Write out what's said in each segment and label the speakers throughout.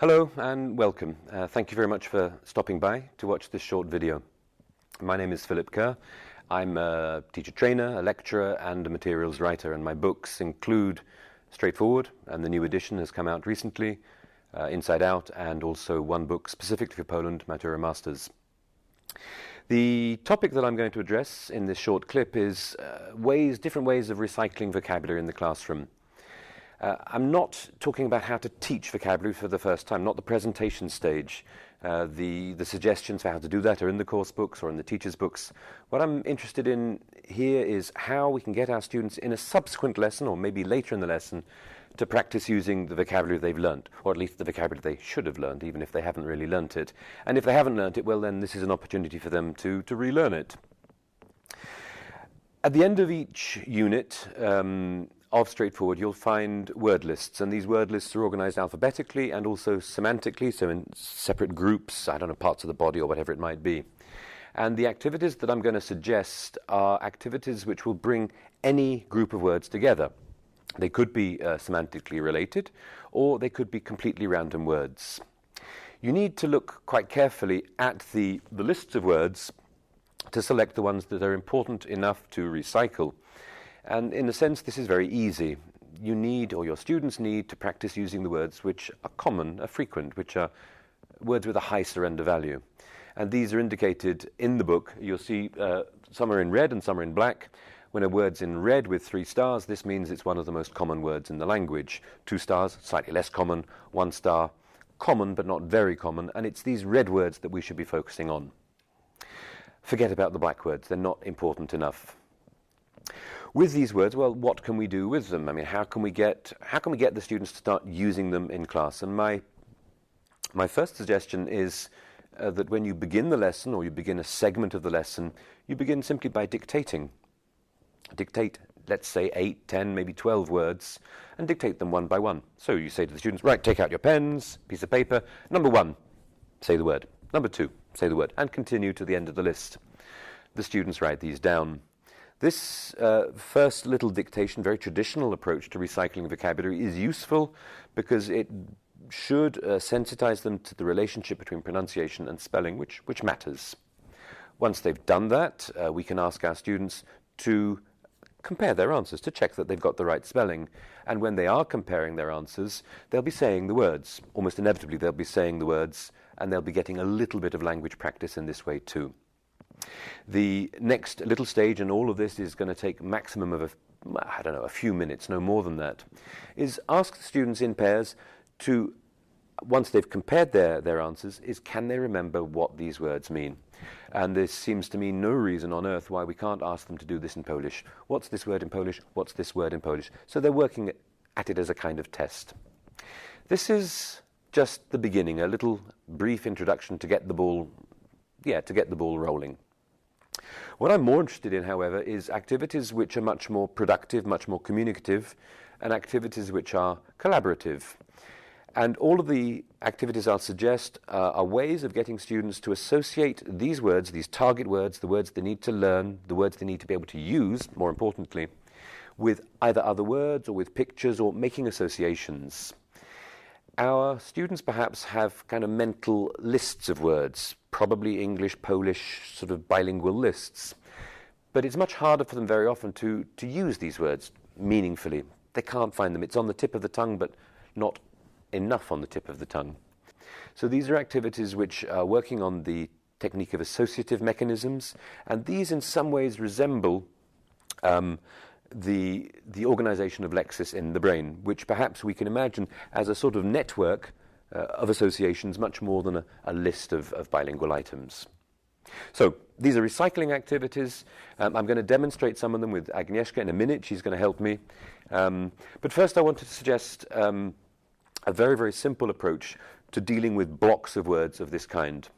Speaker 1: Hello and welcome. Thank you very much for stopping by to watch this short video. My name is Philip Kerr. I'm a teacher trainer, a lecturer and a materials writer, and my books include Straightforward, and the new edition has come out recently, Inside Out, and also one book specifically for Poland, Matura Masters. The topic that I'm going to address in this short clip is different ways of recycling vocabulary in the classroom. I'm not talking about how to teach vocabulary for the first time, not the presentation stage. The suggestions for how to do that are in the course books or in the teacher's books. What I'm interested in here is how we can get our students in a subsequent lesson, or maybe later in the lesson, to practice using the vocabulary they've learnt, or at least the vocabulary they should have learned, even if they haven't really learnt it. And if they haven't learnt it, well, then this is an opportunity for them to relearn it. At the end of each unit of Straightforward, you'll find word lists, and these word lists are organized alphabetically and also semantically, so in separate groups, I don't know, parts of the body or whatever it might be. And the activities that I'm going to suggest are activities which will bring any group of words together. They could be semantically related, or they could be completely random words. You need to look quite carefully at the lists of words to select the ones that are important enough to recycle. And in a sense, this is very easy. You need, or your students need, to practice using the words which are common, are frequent, which are words with a high surrender value. And these are indicated in the book. You'll see some are in red and some are in black. When a word's in red with 3 stars, this means it's one of the most common words in the language. 2 stars, slightly less common. 1 star, common but not very common. And it's these red words that we should be focusing on. Forget about the black words. They're not important enough. With these words, well, what can we do with them? I mean, how can we get the students to start using them in class? And my first suggestion is that when you begin the lesson, or you begin a segment of the lesson, you begin simply by dictating. Dictate, let's say, 8, 10, maybe 12 words, and dictate them one by one. So you say to the students, right, take out your pens, piece of paper. Number 1, say the word. Number 2, say the word, and continue to the end of the list. The students write these down. This first little dictation, very traditional approach to recycling vocabulary, is useful because it should sensitize them to the relationship between pronunciation and spelling, which matters. Once they've done that, we can ask our students to compare their answers, to check that they've got the right spelling. And when they are comparing their answers, they'll be saying the words. Almost inevitably, they'll be saying the words, and they'll be getting a little bit of language practice in this way too. The next little stage, and all of this is going to take maximum of a few minutes, no more than that, is ask the students in pairs to, once they've compared their answers, is can they remember what these words mean? And there seems to me no reason on earth why we can't ask them to do this in Polish. What's this word in Polish? What's this word in Polish? So they're working at it as a kind of test. This is just the beginning, a little brief introduction to get the ball rolling. What I'm more interested in, however, is activities which are much more productive, much more communicative, and activities which are collaborative. And all of the activities I'll suggest are ways of getting students to associate these words, these target words, the words they need to learn, the words they need to be able to use, more importantly, with either other words or with pictures or making associations. Our students perhaps have kind of mental lists of words, probably English, Polish, sort of bilingual lists. But it's much harder for them very often to use these words meaningfully. They can't find them. It's on the tip of the tongue, but not enough on the tip of the tongue. So these are activities which are working on the technique of associative mechanisms, and these in some ways resemble the organization of lexis in the brain, which perhaps we can imagine as a sort of network of associations, much more than a list of bilingual items. So these are recycling activities. I'm going to demonstrate some of them with Agnieszka in a minute. She's going to help me. But first I wanted to suggest a very, very simple approach to dealing with blocks of words of this kind.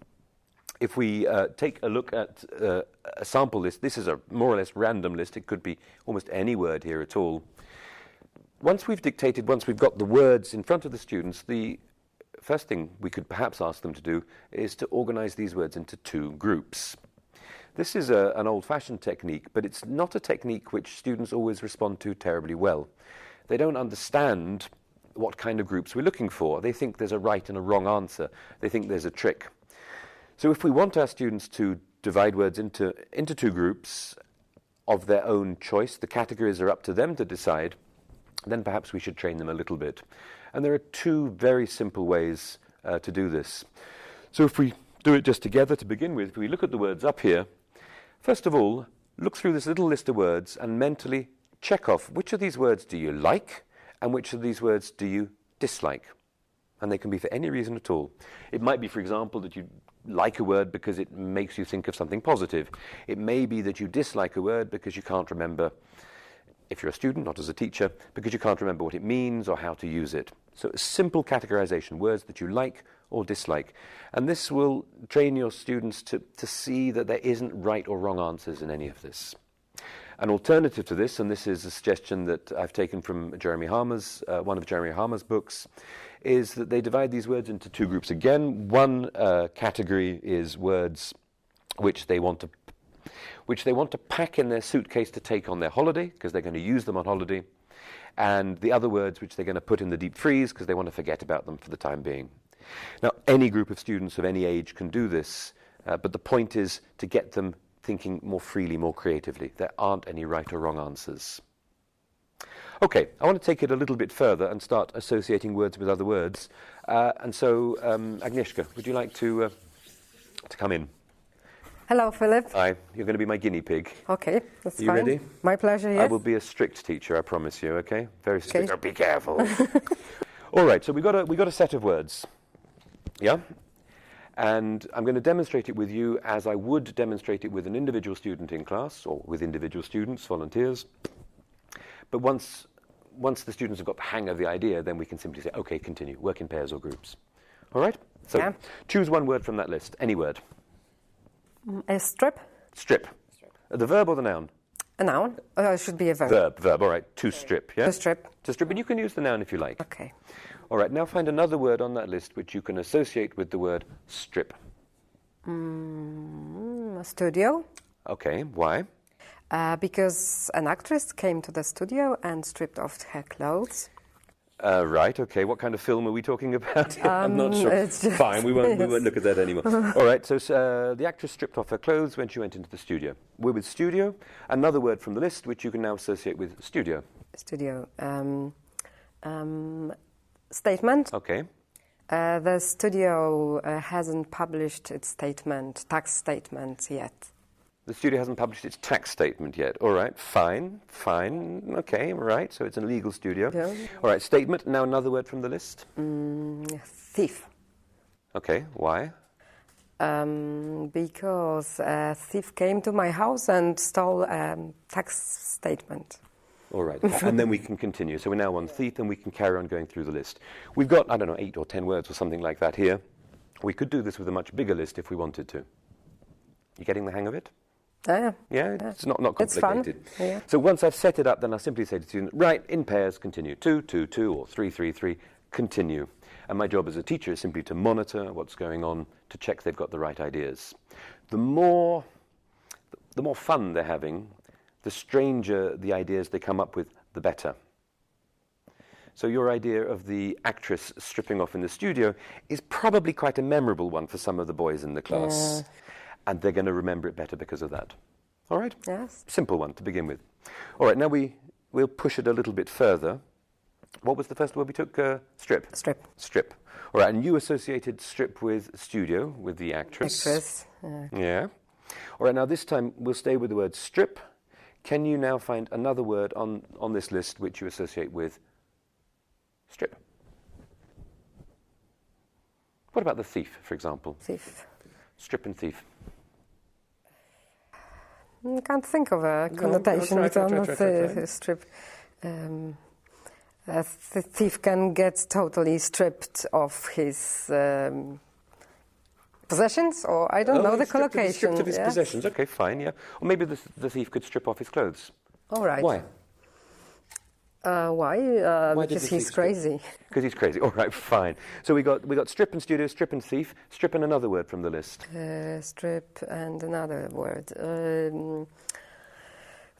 Speaker 1: If we take a look at a sample list, this is a more or less random list. It could be almost any word here at all. Once we've got the words in front of the students, the first thing we could perhaps ask them to do is to organize these words into 2 groups. This is an old-fashioned technique, but it's not a technique which students always respond to terribly well. They don't understand what kind of groups we're looking for. They think there's a right and a wrong answer. They think there's a trick. So if we want our students to divide words into two groups of their own choice, the categories are up to them to decide, then perhaps we should train them a little bit. And there are two very simple ways to do this. So if we do it just together to begin with, if we look at the words up here, first of all, look through this little list of words and mentally check off which of these words do you like and which of these words do you dislike. And they can be for any reason at all. It might be, for example, that you like a word because it makes you think of something positive. It may be that you dislike a word because you can't remember, if you're a student, not as a teacher, because you can't remember what it means or how to use it. So a simple categorization, words that you like or dislike. And this will train your students to see that there isn't right or wrong answers in any of this. An alternative to this, and this is a suggestion that I've taken from Jeremy Harmer's, one of Jeremy Harmer's books, is that they divide these words into two groups again. One category is words which they want to pack in their suitcase to take on their holiday, because they're going to use them on holiday, and the other words which they're going to put in the deep freeze because they want to forget about them for the time being. Now, any group of students of any age can do this, but the point is to get them thinking more freely, more creatively. There aren't any right or wrong answers. Okay, I want to take it a little bit further and start associating words with other words. And so, Agnieszka, would you like to come in?
Speaker 2: Hello, Philip.
Speaker 1: Hi, you're going to be my guinea pig.
Speaker 2: Okay, that's fine.
Speaker 1: You ready?
Speaker 2: My pleasure, yes.
Speaker 1: I will be a strict teacher, I promise you, okay? Very strict. Okay. Be careful. All right, so we got a set of words. Yeah? And I'm going to demonstrate it with you as I would demonstrate it with an individual student in class, or with individual students, volunteers. But once the students have got the hang of the idea, then we can simply say, okay, continue, work in pairs or groups. All right? So choose one word from that list, any word.
Speaker 2: A strip.
Speaker 1: Strip. The verb or the noun?
Speaker 2: A noun. It should be a verb.
Speaker 1: Verb, all right. To strip, yeah?
Speaker 2: To strip.
Speaker 1: To strip, but you can use the noun if you like.
Speaker 2: Okay.
Speaker 1: All right, now find another word on that list which you can associate with the word strip.
Speaker 2: A studio.
Speaker 1: Okay, why?
Speaker 2: Because an actress came to the studio and stripped off her clothes.
Speaker 1: Right, okay. What kind of film are we talking about? I'm not sure.
Speaker 2: It's just
Speaker 1: Fine, we won't look at that anymore. All right, so the actress stripped off her clothes when she went into the studio. We're with studio. Another word from the list which you can now associate with studio.
Speaker 2: Studio. Statement.
Speaker 1: Okay.
Speaker 2: The studio hasn't published its tax statement yet.
Speaker 1: The studio hasn't published its tax statement yet. All right, fine. Okay, right, so it's a legal studio.
Speaker 2: Yeah.
Speaker 1: All right, statement. Now another word from the list.
Speaker 2: Thief.
Speaker 1: Okay, why?
Speaker 2: Because a thief came to my house and stole a tax statement.
Speaker 1: All right, and then we can continue. So we're now on thief, and we can carry on going through the list. We've got, 8 or 10 words or something like that here. We could do this with a much bigger list if we wanted to. You getting the hang of it?
Speaker 2: Yeah,
Speaker 1: it's not complicated.
Speaker 2: It's fun. Yeah.
Speaker 1: So once I've set it up, then I'll simply say to the student, right, in pairs, continue. 2, 2, 2, or 3, 3, 3, continue. And my job as a teacher is simply to monitor what's going on, to check they've got the right ideas. The more fun they're having, the stranger the ideas they come up with, the better. So your idea of the actress stripping off in the studio is probably quite a memorable one for some of the boys in the class. Yeah. And they're going to remember it better because of that. All right?
Speaker 2: Yes.
Speaker 1: Simple one to begin with. All right, now we'll push it a little bit further. What was the first word we took? Strip. Strip. All right, and you associated strip with studio, with the actress.
Speaker 2: Actress.
Speaker 1: Yeah. All right, now this time we'll stay with the word strip. Can you now find another word on this list which you associate with strip? What about the thief, for example?
Speaker 2: Thief.
Speaker 1: Strip and thief.
Speaker 2: I can't think of a connotation with strip. A thief can get totally stripped of his possessions, or I don't know the collocation.
Speaker 1: Stripped of his possessions. Okay, fine, yeah. Or maybe the thief could strip off his clothes.
Speaker 2: All right.
Speaker 1: Why?
Speaker 2: Why? Because he's crazy.
Speaker 1: Because he's crazy. All right, fine. So we got strip and studio, strip and thief, strip and another word from the list.
Speaker 2: Strip and another word.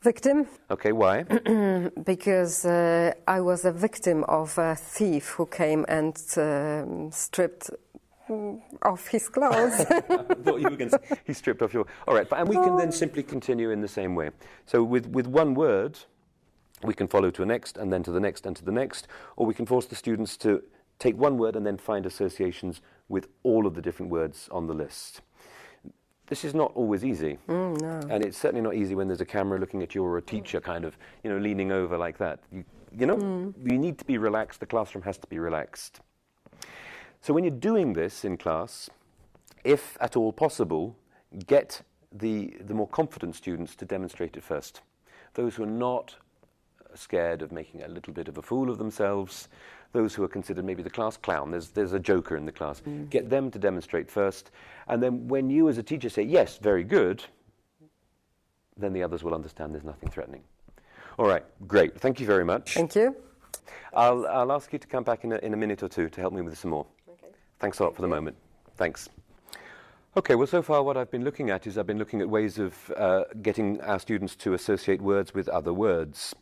Speaker 2: Victim,
Speaker 1: Okay, why?
Speaker 2: because I was a victim of a thief who came and stripped off his clothes.
Speaker 1: I thought you were going to say he stripped off your... All right, and we can then simply continue in the same way. So with one word, we can follow to a next, and then to the next, and to the next, or we can force the students to take one word and then find associations with all of the different words on the list. This is not always easy,
Speaker 2: No.
Speaker 1: and it's certainly not easy when there's a camera looking at you or a teacher kind of, leaning over like that. You need to be relaxed. The classroom has to be relaxed. So when you're doing this in class, if at all possible, get the more confident students to demonstrate it first. Those who are not scared of making a little bit of a fool of themselves, those who are considered maybe the class clown, there's a joker in the class, get them to demonstrate first, and then when you as a teacher say, yes, very good, then the others will understand there's nothing threatening. All right, great, thank you very much.
Speaker 2: Thank you.
Speaker 1: I'll ask you to come back in a minute or two to help me with some more.
Speaker 2: Okay.
Speaker 1: Thanks a lot for the moment. Thanks. Okay, well, so far what I've been looking at is I've been looking at ways of getting our students to associate words with other words.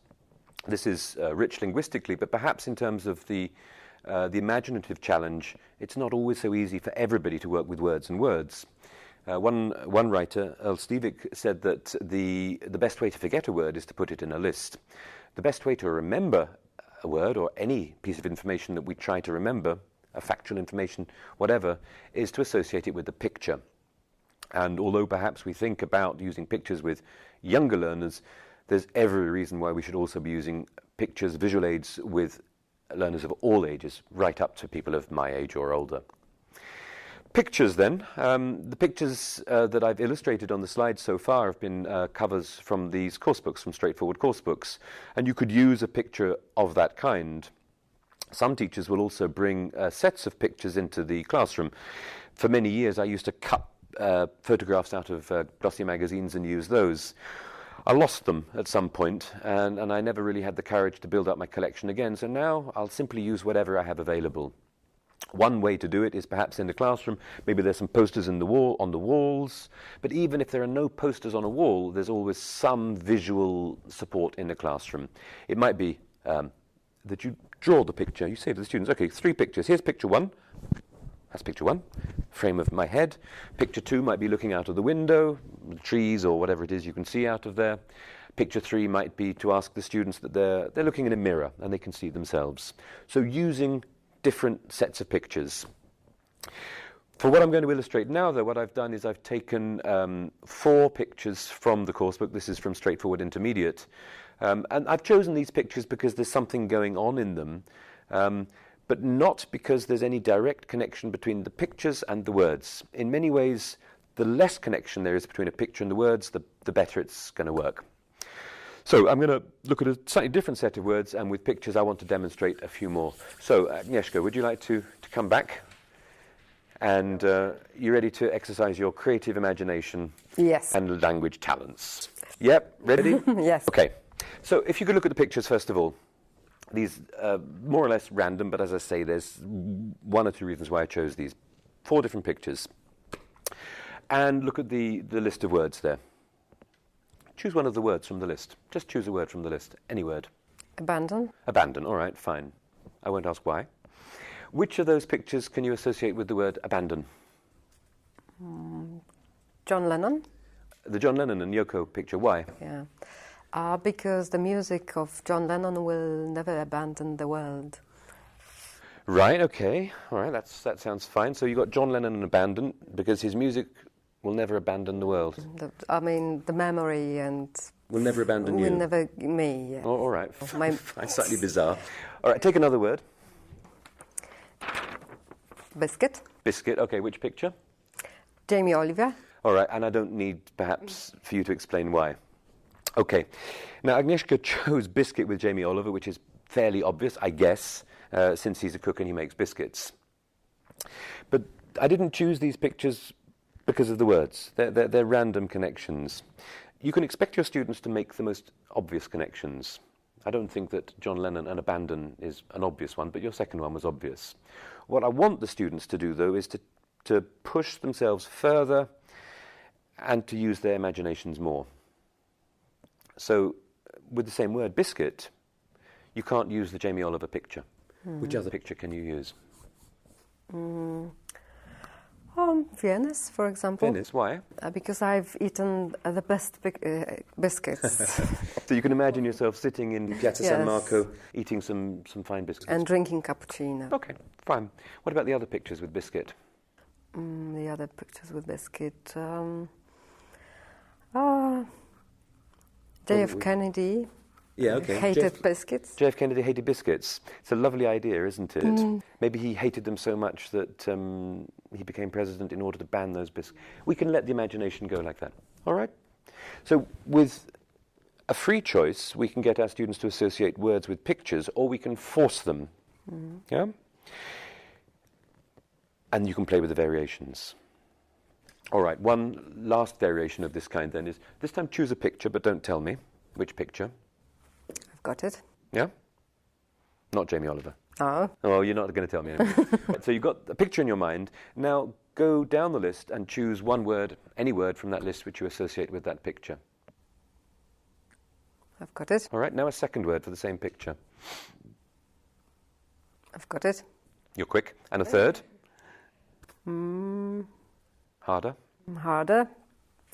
Speaker 1: This is rich linguistically, but perhaps in terms of the imaginative challenge, it's not always so easy for everybody to work with words and words. One writer, Earl Stevick, said that the best way to forget a word is to put it in a list. The best way to remember a word or any piece of information that we try to remember, a factual information, whatever, is to associate it with a picture. And although perhaps we think about using pictures with younger learners, there's every reason why we should also be using pictures, visual aids with learners of all ages, right up to people of my age or older. Pictures then. The pictures that I've illustrated on the slides so far have been covers from these course books, from straightforward course books. And you could use a picture of that kind. Some teachers will also bring sets of pictures into the classroom. For many years I used to cut photographs out of glossy magazines and use those. I lost them at some point, and I never really had the courage to build up my collection again, so now I'll simply use whatever I have available. One way to do it is perhaps in the classroom. Maybe there's some posters on the walls, but even if there are no posters on a wall, there's always some visual support in the classroom. It might be that you draw the picture. You say to the students, okay, 3 pictures. Here's picture 1. That's picture 1, frame of my head. Picture 2 might be looking out of the window, the trees or whatever it is you can see out of there. Picture 3 might be to ask the students that they're looking in a mirror and they can see themselves. So using different sets of pictures. For what I'm going to illustrate now, though, what I've done is I've taken 4 pictures from the coursebook. This is from Straightforward Intermediate. And I've chosen these pictures because there's something going on in them. But not because there's any direct connection between the pictures and the words. In many ways, the less connection there is between a picture and the words, the better it's going to work. So I'm going to look at a slightly different set of words, and with pictures I want to demonstrate a few more. So Agnieszka, would you like to come back? And you ready to exercise your creative imagination
Speaker 2: Yes.
Speaker 1: and language talents? Yep, ready?
Speaker 2: Yes.
Speaker 1: Okay, so if you could look at the pictures first of all. These more or less random, but as I say, there's 1 or 2 reasons why I chose these. 4 different pictures. And look at the list of words there. Choose one of the words from the list. Just choose a word from the list. Any word.
Speaker 2: Abandon.
Speaker 1: Abandon. All right, fine. I won't ask why. Which of those pictures can you associate with the word abandon?
Speaker 2: John Lennon.
Speaker 1: The John Lennon and Yoko picture. Why?
Speaker 2: Yeah. Because the music of John Lennon will never abandon the world.
Speaker 1: Right, okay. All right, that sounds fine. So you got John Lennon and abandon because his music will never abandon the world.
Speaker 2: The memory and...
Speaker 1: Will never abandon you.
Speaker 2: Will never me. Yeah.
Speaker 1: Oh, all right.
Speaker 2: My
Speaker 1: Slightly bizarre. All right, take another word.
Speaker 2: Biscuit.
Speaker 1: Biscuit. Okay, which picture?
Speaker 2: Jamie Oliver.
Speaker 1: All right, and I don't need perhaps for you to explain why. Okay. Now Agnieszka chose biscuit with Jamie Oliver, which is fairly obvious, I guess, since he's a cook and he makes biscuits. But I didn't choose these pictures because of the words. They're random connections. You can expect your students to make the most obvious connections. I don't think that John Lennon and abandon is an obvious one, but your second one was obvious. What I want the students to do, though, is to push themselves further and to use their imaginations more. So with the same word, biscuit, you can't use the Jamie Oliver picture. Which other picture can you use?
Speaker 2: Venice, for example.
Speaker 1: Venice, why?
Speaker 2: Because I've eaten the best biscuits.
Speaker 1: So you can imagine yourself sitting in Piazza San
Speaker 2: Yes.
Speaker 1: Marco eating some fine biscuits.
Speaker 2: And drinking cappuccino.
Speaker 1: Okay, fine. What about the other pictures with biscuit?
Speaker 2: The other pictures with biscuit. JF Kennedy
Speaker 1: Yeah, okay.
Speaker 2: hated biscuits.
Speaker 1: JF Kennedy hated biscuits. It's a lovely idea, isn't it? Maybe he hated them so much that he became president in order to ban those biscuits. We can let the imagination go like that. All right? So with a free choice, we can get our students to associate words with pictures, or we can force them. Yeah? And you can play with the variations. All right, one last variation of this kind then is, this time choose a picture, but don't tell me which picture.
Speaker 2: I've got it.
Speaker 1: Yeah? Not Jamie Oliver.
Speaker 2: Oh.
Speaker 1: Oh, you're not going to tell me anything. Right, so you've got a picture in your mind. Now go down the list and choose one word, any word from that list which you associate with that picture.
Speaker 2: I've got it.
Speaker 1: All right, now a second word for the same picture.
Speaker 2: I've got it.
Speaker 1: You're quick. And a third? Harder.
Speaker 2: Harder.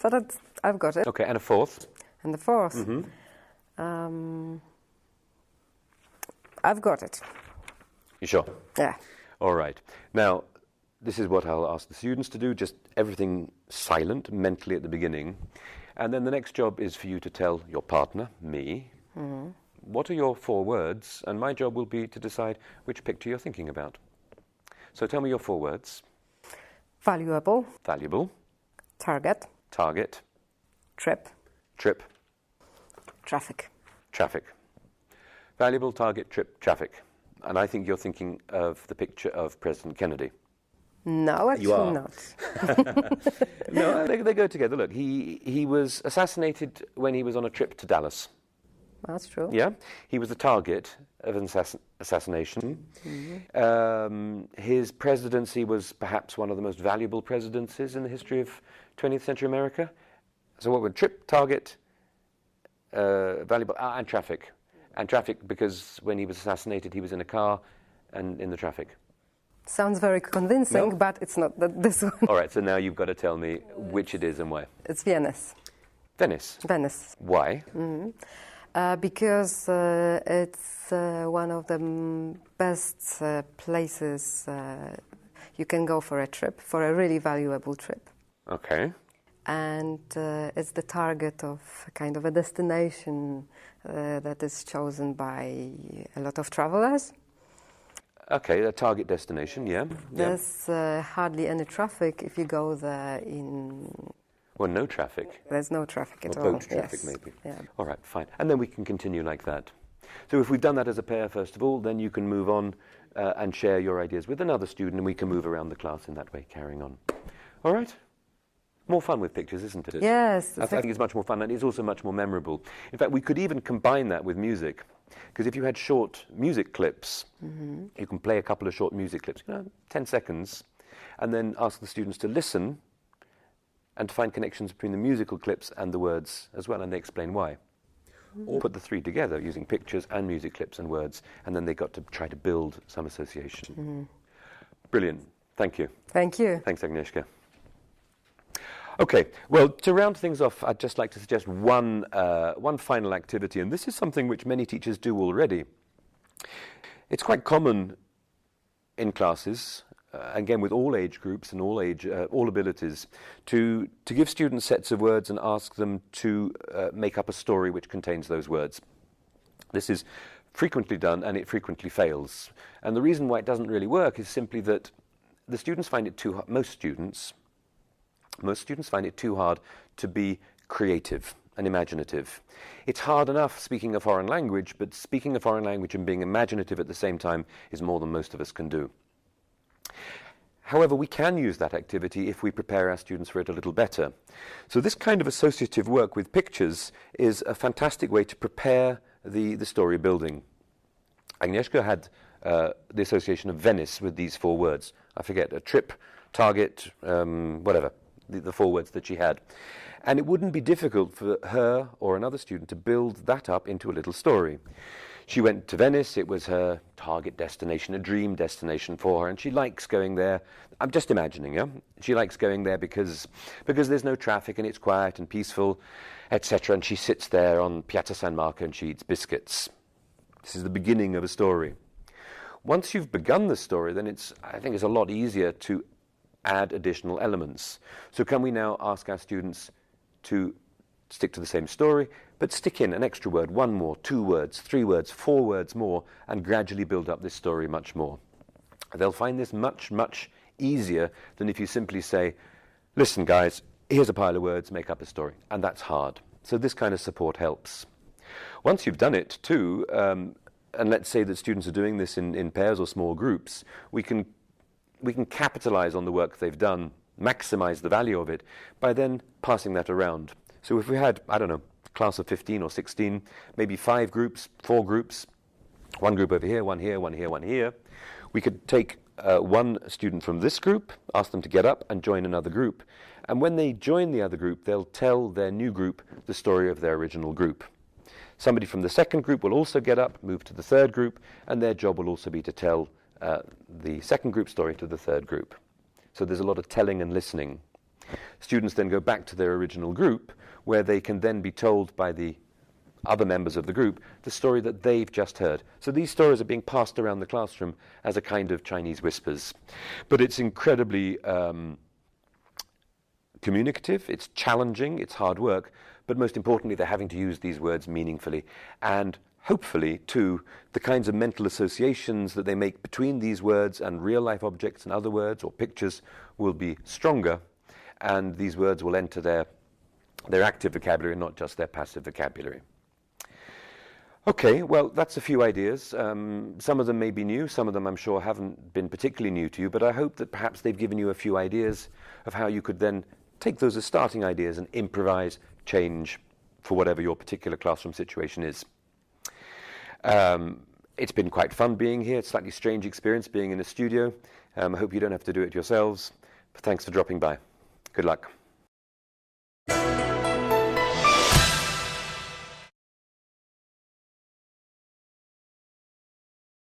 Speaker 2: But I've got it.
Speaker 1: Okay, and a fourth?
Speaker 2: And the fourth. I've got it.
Speaker 1: You sure?
Speaker 2: Yeah.
Speaker 1: All right. Now, this is what I'll ask the students to do, just everything silent mentally at the beginning. And then the next job is for you to tell your partner, me, what are your 4 words, and my job will be to decide which picture you're thinking about. So tell me your 4 words.
Speaker 2: Valuable.
Speaker 1: Valuable,
Speaker 2: Target.
Speaker 1: target,
Speaker 2: Trip.
Speaker 1: trip,
Speaker 2: Traffic.
Speaker 1: traffic. Valuable, target, trip, traffic. And I think you're thinking of the picture of President Kennedy.
Speaker 2: No, actually
Speaker 1: are.
Speaker 2: not.
Speaker 1: No, they go together. Look, he was assassinated when he was on a trip to Dallas.
Speaker 2: That's true.
Speaker 1: Yeah, he was the target of an assassination. His presidency was perhaps one of the most valuable presidencies in the history of 20th century America. So what were trip, target, valuable, and traffic. And traffic because when he was assassinated, he was in a car and in the traffic.
Speaker 2: Sounds very convincing,
Speaker 1: No?
Speaker 2: but it's not this one.
Speaker 1: All right, so now you've got to tell me which it is and why.
Speaker 2: It's Venice.
Speaker 1: Venice.
Speaker 2: Venice.
Speaker 1: Why?
Speaker 2: Because it's one of the best places you can go for a trip, for a really valuable trip.
Speaker 1: Okay.
Speaker 2: And it's the target of kind of a destination that is chosen by a lot of travelers.
Speaker 1: Okay, a target destination, yeah.
Speaker 2: There's hardly any traffic if you go there in...
Speaker 1: Well, no traffic.
Speaker 2: There's no traffic at
Speaker 1: Or
Speaker 2: all.
Speaker 1: boat traffic,
Speaker 2: Yes.
Speaker 1: maybe.
Speaker 2: Yeah.
Speaker 1: All right, fine. And then we can continue like that. So if we've done that as a pair, first of all, then you can move on and share your ideas with another student, and we can move around the class in that way, carrying on. All right? More fun with pictures, isn't it?
Speaker 2: Yes.
Speaker 1: I think it's much more fun, and it's also much more memorable. In fact, we could even combine that with music, because if you had short music clips, you can play a couple of short music clips, 10 seconds, and then ask the students to listen and to find connections between the musical clips and the words as well, and they explain why. Or put the 3 together using pictures and music clips and words, and then they got to try to build some association. Brilliant. Thank you.
Speaker 2: Thank you.
Speaker 1: Thanks, Agnieszka. Okay, well, to round things off, I'd just like to suggest one final activity, and this is something which many teachers do already. It's quite common in classes, again with all age groups and all abilities, to give students sets of words and ask them to make up a story which contains those words. This is frequently done, and it frequently fails. And the reason why it doesn't really work is simply that the students find it too hard. Most students find it too hard to be creative and imaginative. It's hard enough speaking a foreign language, but speaking a foreign language and being imaginative at the same time is more than most of us can do. However, we can use that activity if we prepare our students for it a little better. So this kind of associative work with pictures is a fantastic way to prepare the story building. Agnieszka had the association of Venice with these 4 words. I forget, a trip, target, whatever, the 4 words that she had. And it wouldn't be difficult for her or another student to build that up into a little story. She went to Venice. It was her target destination, a dream destination for her, and she likes going there. I'm just imagining, yeah? She likes going there because there's no traffic and it's quiet and peaceful, etc. And she sits there on Piazza San Marco and she eats biscuits. This is the beginning of a story. Once you've begun the story, then I think it's a lot easier to add additional elements. So can we now ask our students to stick to the same story, but stick in an extra word, one more, 2 words, 3 words, 4 words more, and gradually build up this story much more. They'll find this much, much easier than if you simply say, listen guys, here's a pile of words, make up a story. And that's hard. So this kind of support helps. Once you've done it too, and let's say that students are doing this in pairs or small groups, we can capitalize on the work they've done, maximize the value of it, by then passing that around. So if we had, I don't know, a class of 15 or 16, maybe 5 groups, 4 groups, 1 group over here, 1 here, 1 here, 1 here, we could take one student from this group, ask them to get up and join another group. And when they join the other group, they'll tell their new group the story of their original group. Somebody from the second group will also get up, move to the third group, and their job will also be to tell the second group story to the third group. So there's a lot of telling and listening. Students then go back to their original group, where they can then be told by the other members of the group the story that they've just heard. So these stories are being passed around the classroom as a kind of Chinese whispers. But it's incredibly communicative, it's challenging, it's hard work, but most importantly, they're having to use these words meaningfully. And hopefully, too, the kinds of mental associations that they make between these words and real-life objects and other words or pictures will be stronger, and these words will enter their active vocabulary, not just their passive vocabulary. Okay, well, that's a few ideas. Some of them may be new, some of them I'm sure haven't been particularly new to you, but I hope that perhaps they've given you a few ideas of how you could then take those as starting ideas and improvise, change for whatever your particular classroom situation is. It's been quite fun being here. It's a slightly strange experience being in a studio. I hope you don't have to do it yourselves. But thanks for dropping by. Good luck.